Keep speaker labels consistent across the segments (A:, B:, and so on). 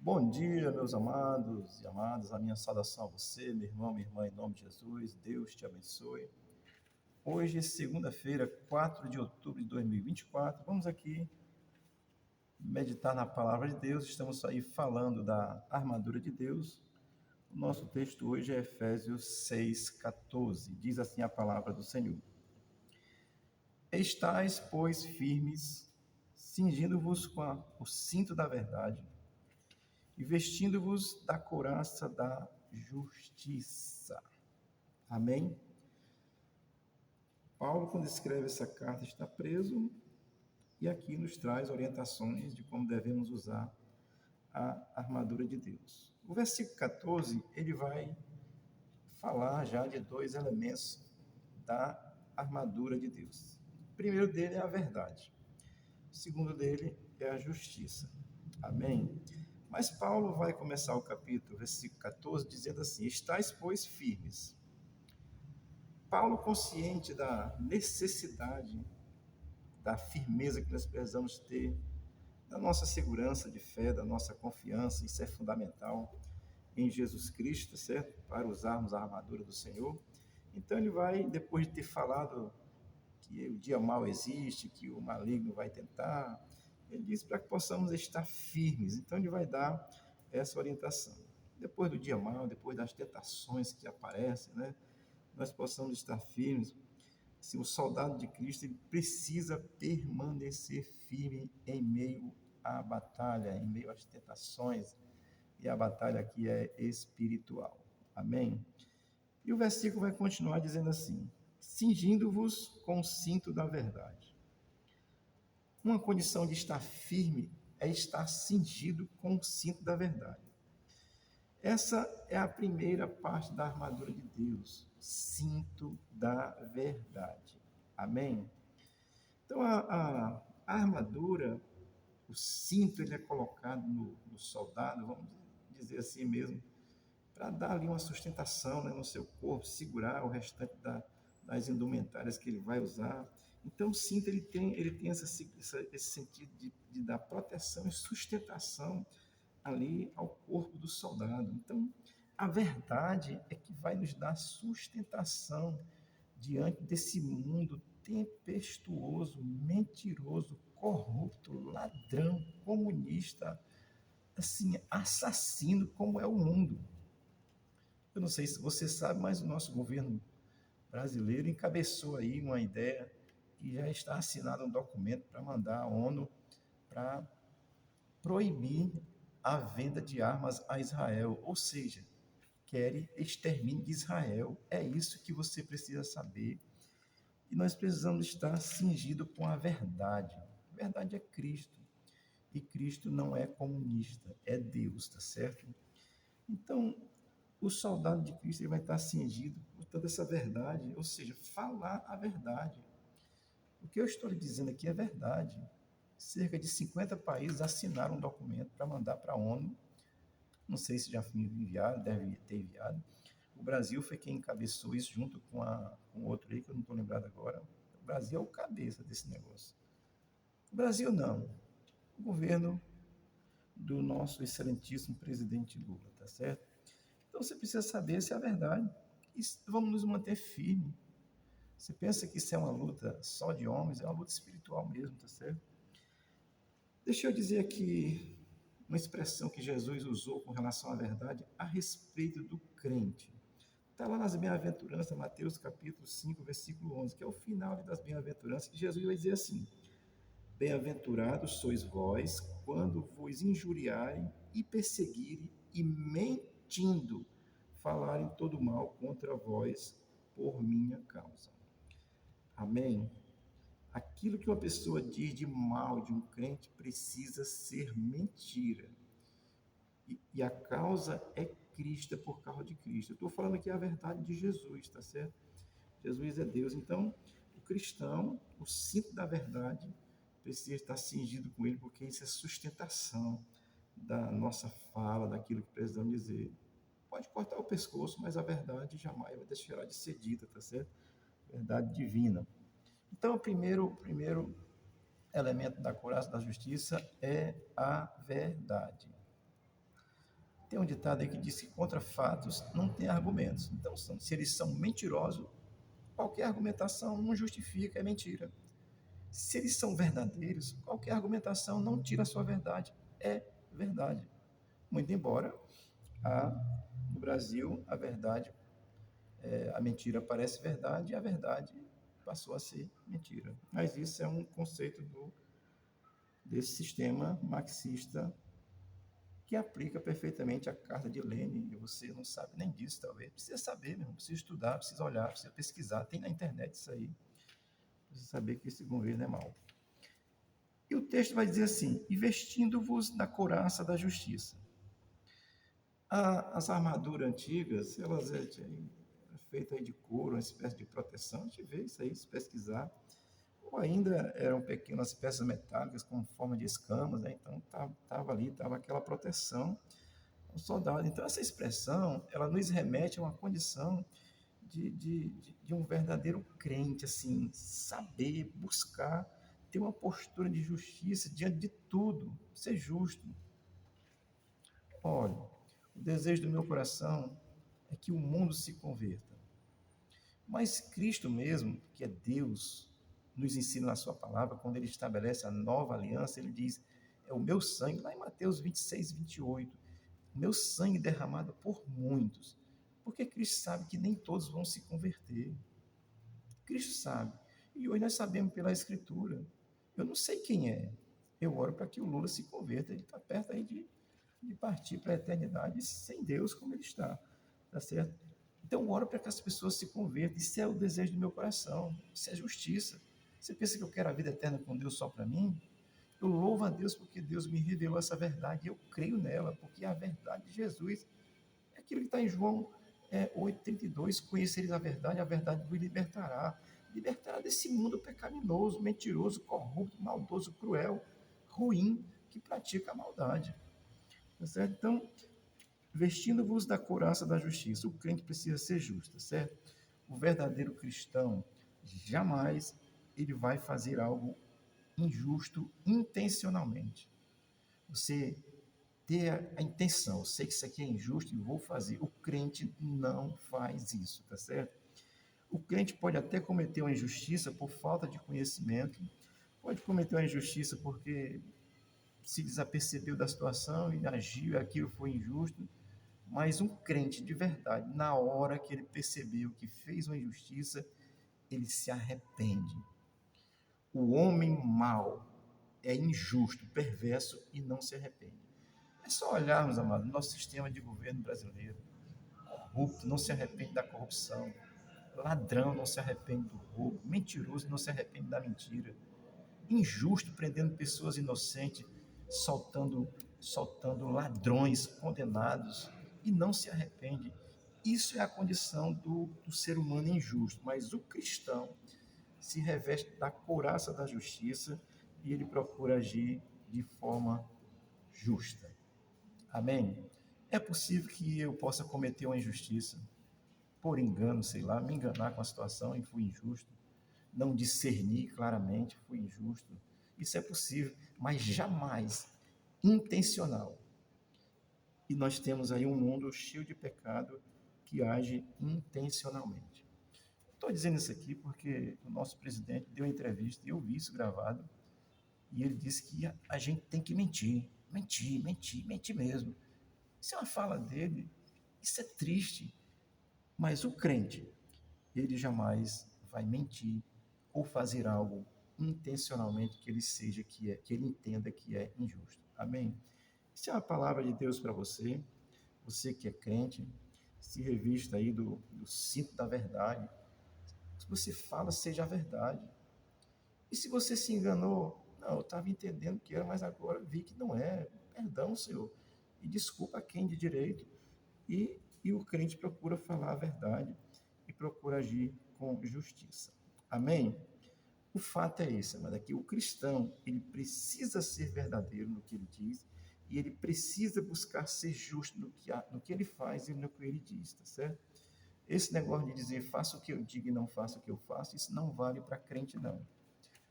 A: Bom dia, meus amados e amadas. A minha saudação a você, meu irmão, minha irmã, em nome de Jesus. Deus te abençoe. Hoje, segunda-feira, 4 de outubro de 2024. Vamos aqui meditar na palavra de Deus. Estamos aí falando da armadura de Deus. O nosso texto hoje é Efésios 6,14. Diz assim a palavra do Senhor: Estais, pois, firmes, cingindo-vos com o cinto da verdade e vestindo-vos da couraça da justiça. Amém? Paulo, quando escreve essa carta, está preso e aqui nos traz orientações de como devemos usar a armadura de Deus. O versículo 14, ele vai falar já de dois elementos da armadura de Deus. O primeiro dele é a verdade. O segundo dele é a justiça. Amém? Mas Paulo vai começar o capítulo, versículo 14, dizendo assim: Estais, pois, firmes. Paulo, consciente da necessidade, da firmeza que nós precisamos ter, da nossa segurança de fé, da nossa confiança, isso é fundamental em Jesus Cristo, certo? Para usarmos a armadura do Senhor. Então ele vai, depois de ter falado que o dia mau existe, que o maligno vai tentar, ele diz para que possamos estar firmes. Então ele vai dar essa orientação. Depois do dia mau, depois das tentações que aparecem, né? Nós possamos estar firmes. Se o soldado de Cristo ele precisa permanecer firme em meio à batalha, em meio às tentações, e a batalha aqui é espiritual. Amém? E o versículo vai continuar dizendo assim: cingindo-vos com o cinto da verdade. Uma condição de estar firme é estar cingido com o cinto da verdade. Essa é a primeira parte da armadura de Deus, cinto da verdade. Amém? Então, a armadura, o cinto, ele é colocado no soldado, vamos dizer assim mesmo, para dar ali uma sustentação, né, no seu corpo, segurar o restante das indumentárias que ele vai usar. Então, o cinto ele tem esse sentido de dar proteção e sustentação ali ao corpo do soldado. Então, a verdade é que vai nos dar sustentação diante desse mundo tempestuoso, mentiroso, corrupto, ladrão, comunista, assim, assassino como é o mundo. Eu não sei se você sabe, mas o nosso governo brasileiro encabeçou aí uma ideia que já está assinado um documento para mandar à ONU para proibir a venda de armas a Israel, ou seja, querem extermínio de Israel. É isso que você precisa saber. E nós precisamos estar cingido com a verdade. A verdade é Cristo. E Cristo não é comunista, é Deus, tá certo? Então, o soldado de Cristo ele vai estar cingido por toda essa verdade, ou seja, falar a verdade. O que eu estou lhe dizendo aqui é verdade. Cerca de 50 países assinaram um documento para mandar para a ONU. Não sei se já foi enviado, deve ter enviado. O Brasil foi quem encabeçou isso junto com outro aí, que eu não estou lembrado agora. O Brasil é o cabeça desse negócio. O Brasil não. O governo do nosso excelentíssimo presidente Lula, tá certo? Então você precisa saber se é a verdade. E vamos nos manter firmes. Você pensa que isso é uma luta só de homens, é uma luta espiritual mesmo, tá certo? Deixa eu dizer aqui uma expressão que Jesus usou com relação à verdade a respeito do crente. Está lá nas bem-aventuranças, Mateus capítulo 5, versículo 11, que é o final das bem-aventuranças, que Jesus vai dizer assim: Bem-aventurados sois vós quando vos injuriarem e perseguirem e mentindo falarem todo mal contra vós por minha causa. Amém? Aquilo que uma pessoa diz de mal de um crente precisa ser mentira. E a causa é Cristo, é por causa de Cristo. Eu estou falando aqui a verdade de Jesus, tá certo? Jesus é Deus. Então, o cristão, o cinto da verdade, precisa estar cingido com ele, porque isso é sustentação da nossa fala, daquilo que precisamos dizer. Pode cortar o pescoço, mas a verdade jamais vai deixar de ser dita, tá certo? Verdade divina. Então, o primeiro elemento da couraça da justiça é a verdade. Tem um ditado aí que diz que contra fatos não tem argumentos. Então, se eles são mentirosos, qualquer argumentação não justifica, é mentira. Se eles são verdadeiros, qualquer argumentação não tira a sua verdade, é verdade. Muito embora no Brasil a verdade, a mentira parece verdade e a verdade passou a ser mentira. Mas isso é um conceito desse sistema marxista que aplica perfeitamente a carta de Lenin, e você não sabe nem disso, talvez. Precisa saber, mesmo, precisa estudar, precisa olhar, precisa pesquisar. Tem na internet isso aí. Precisa saber que esse governo é mau. E o texto vai dizer assim: investindo-vos na couraça da justiça. As armaduras antigas, elas eram feitas de couro, uma espécie de proteção. A gente vê isso aí, se pesquisar. Ou ainda eram pequenas peças metálicas com forma de escamas, né? Então estava ali, estava aquela proteção ao soldado. Então essa expressão, ela nos remete a uma condição de um verdadeiro crente, assim, saber, buscar, ter uma postura de justiça diante de tudo, ser justo. Olha, o desejo do meu coração é que o mundo se converta. Mas Cristo mesmo, que é Deus, nos ensina na sua palavra, quando ele estabelece a nova aliança, ele diz, é o meu sangue, lá em Mateus 26, 28, o meu sangue derramado por muitos. Porque Cristo sabe que nem todos vão se converter. Cristo sabe. E hoje nós sabemos pela Escritura. Eu não sei quem é. Eu oro para que o Lula se converta. Ele está perto aí de partir para a eternidade sem Deus como ele está. Tá certo? Então, eu oro para que as pessoas se convertam. Isso é o desejo do meu coração. Isso é justiça. Você pensa que eu quero a vida eterna com Deus só para mim? Eu louvo a Deus porque Deus me revelou essa verdade e eu creio nela, porque a verdade de Jesus é aquilo que está em João 8,32. Conhecereis a verdade vos libertará. Libertará desse mundo pecaminoso, mentiroso, corrupto, maldoso, cruel, ruim, que pratica a maldade. Tá certo? Então, vestindo-vos da couraça da justiça. O crente precisa ser justo, certo? O verdadeiro cristão jamais ele vai fazer algo injusto intencionalmente. Você ter a intenção, eu sei que isso aqui é injusto e vou fazer. O crente não faz isso, tá certo? O crente pode até cometer uma injustiça por falta de conhecimento, pode cometer uma injustiça porque se desapercebeu da situação e agiu, e aquilo foi injusto, mas um crente de verdade, na hora que ele percebeu que fez uma injustiça, ele se arrepende. O homem mau é injusto, perverso e não se arrepende. É só olharmos, amados, nosso sistema de governo brasileiro. Corrupto não se arrepende da corrupção. Ladrão não se arrepende do roubo. Mentiroso não se arrepende da mentira. Injusto prendendo pessoas inocentes, soltando ladrões condenados e não se arrepende. Isso é a condição do ser humano injusto, mas o cristão se reveste da couraça da justiça e ele procura agir de forma justa. Amém? É possível que eu possa cometer uma injustiça, por engano, sei lá, me enganar com a situação e fui injusto, não discernir claramente, fui injusto. Isso é possível, mas jamais intencional. E nós temos aí um mundo cheio de pecado que age intencionalmente. Estou dizendo isso aqui porque o nosso presidente deu uma entrevista, e eu vi isso gravado, e ele disse que a gente tem que mentir, mentir, mentir, mentir mesmo. Isso é uma fala dele, isso é triste, mas o crente, ele jamais vai mentir ou fazer algo intencionalmente que ele seja, que ele entenda que é injusto. Amém? Isso é uma palavra de Deus para você, você que é crente, se revista aí do cinto da verdade. Se você fala, seja a verdade. E se você se enganou, não, eu estava entendendo que era, mas agora vi que não é. Perdão, Senhor. E desculpa a quem de direito. E o crente procura falar a verdade e procura agir com justiça. Amém? O fato é esse, mas é que o cristão, ele precisa ser verdadeiro no que ele diz e ele precisa buscar ser justo no que ele faz e no que ele diz, tá certo? Esse negócio de dizer faça o que eu digo e não faça o que eu faço, isso não vale para crente, não.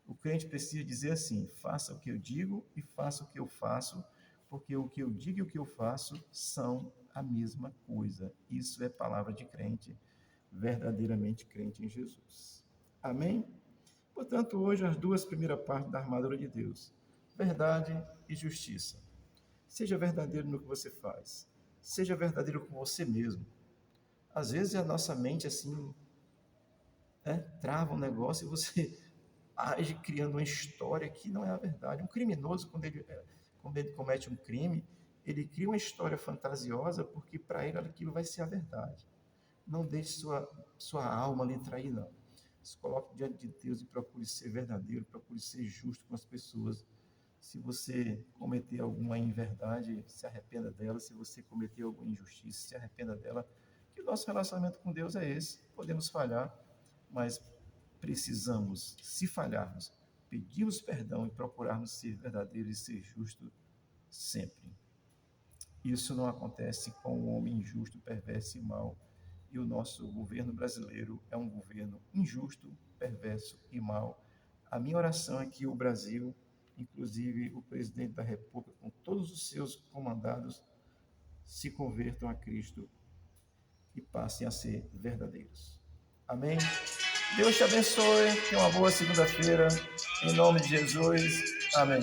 A: O crente precisa dizer assim, faça o que eu digo e faça o que eu faço porque o que eu digo e o que eu faço são a mesma coisa. Isso é palavra de crente, verdadeiramente crente em Jesus. Amém? Portanto, hoje as duas primeiras partes da armadura de Deus, verdade e justiça. Seja verdadeiro no que você faz. Seja verdadeiro com você mesmo. Às vezes a nossa mente assim, trava um negócio e você age criando uma história que não é a verdade. Um criminoso, quando ele comete um crime, ele cria uma história fantasiosa porque para ele aquilo vai ser a verdade. Não deixe sua alma lhe trair, não. Se coloque diante de Deus e procure ser verdadeiro, procure ser justo com as pessoas. Se você cometer alguma inverdade, se arrependa dela. Se você cometer alguma injustiça, se arrependa dela. Que o nosso relacionamento com Deus é esse. Podemos falhar, mas precisamos, se falharmos, pedirmos perdão e procurarmos ser verdadeiros e ser justos sempre. Isso não acontece com um homem injusto, perverso e mau. E o nosso governo brasileiro é um governo injusto, perverso e mau. A minha oração é que o Brasil, inclusive o presidente da República, com todos os seus comandados, se convertam a Cristo e passem a ser verdadeiros. Amém? Deus te abençoe. Tenha uma boa segunda-feira. Em nome de Jesus. Amém.